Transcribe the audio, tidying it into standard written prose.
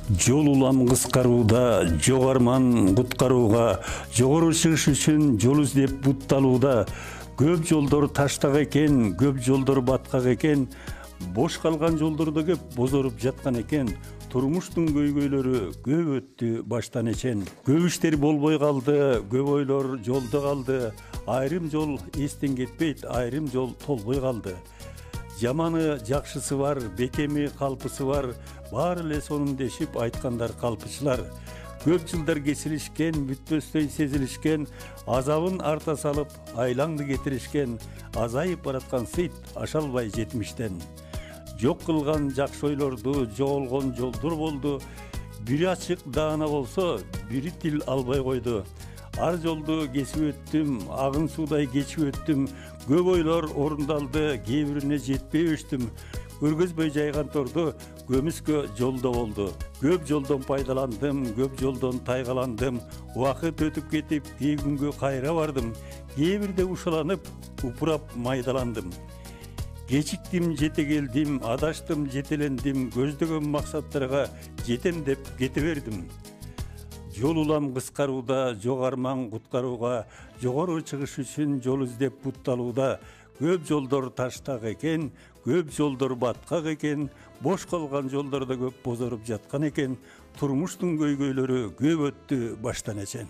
Жол улам кыскарууда, жок арман куткарууга, жогору чыгыш үчүн жол издеп бутталууда. Көп жолдор таштак экен, көп жолдор баткак экен. Бош калган жолдордо көп бозоруп жаткан экен. Турмуштун көйгөйлөрү көп өттү баштан эчен. Көп иштер болбой калды, көп ойлор жолдо калды. Айрым жол эстен кетпейт, айрым жол толбой калды. Жаманы жакшысы бар, бекеми калпысы бар. Баары эле сонун дешип айткандар калпычылар. Көп жылдар кесилишкен, бүтпөстөй сезилишкен, азабын арта салып, айлаңды кетиришкен, азайып бараткан сыйт ашалбай жетмиштен. Жок кылган жакшы ойлорду, жоголгон жолдор болду. Бири ачык даана болсо, бири тил албай койду. Ар жолду кесип өттүм, агын суудай кечип өттүм. Көп ойлор орундалды, кээ бирине жетпей өчтүм. Көргөзбөй жайган торду көмүскө жолдо болду. Көп жолдон пайдаландым, көп жолдон тайгаландым. Убакыт өтүп кетип, кээ күнгө кайра бардым. Кээ бирде ушаланып, упурап майдаландым. Кечиктим, жете келдим, адаштым, жетелендим. Көздөгөн максаттарга жетем деп кете бердим. Жол улам кыскарууда, жок арман куткарууга, жогору чыгыш үчүн жол издеп бутталууда. Көп жолдор таштак экен, көп жолдор баткак экен, бош калган жолдордо көп бозоруп жаткан экен. Турмуштун көйгөйлөрү көп өттү баштан эчен.